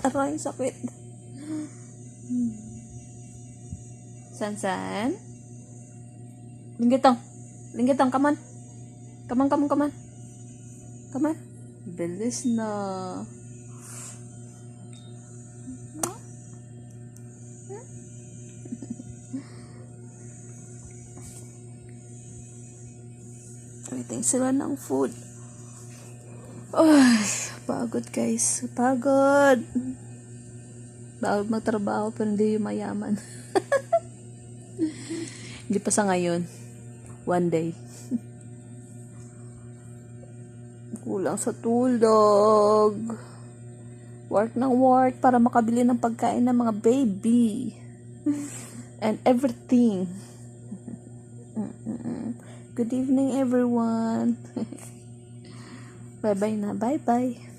Aray, sakit. San? Linggitong. Come on. Come on. Bilis na. Waiting sila ng food. Ay, pagod guys. Pagod magtrabaho pero hindi yung mayaman. Hindi pa sa ngayon. One day. Kulang sa tulog. Work ng work para makabili ng pagkain ng mga baby. And everything. Good evening everyone. Bye-bye na. Bye-bye.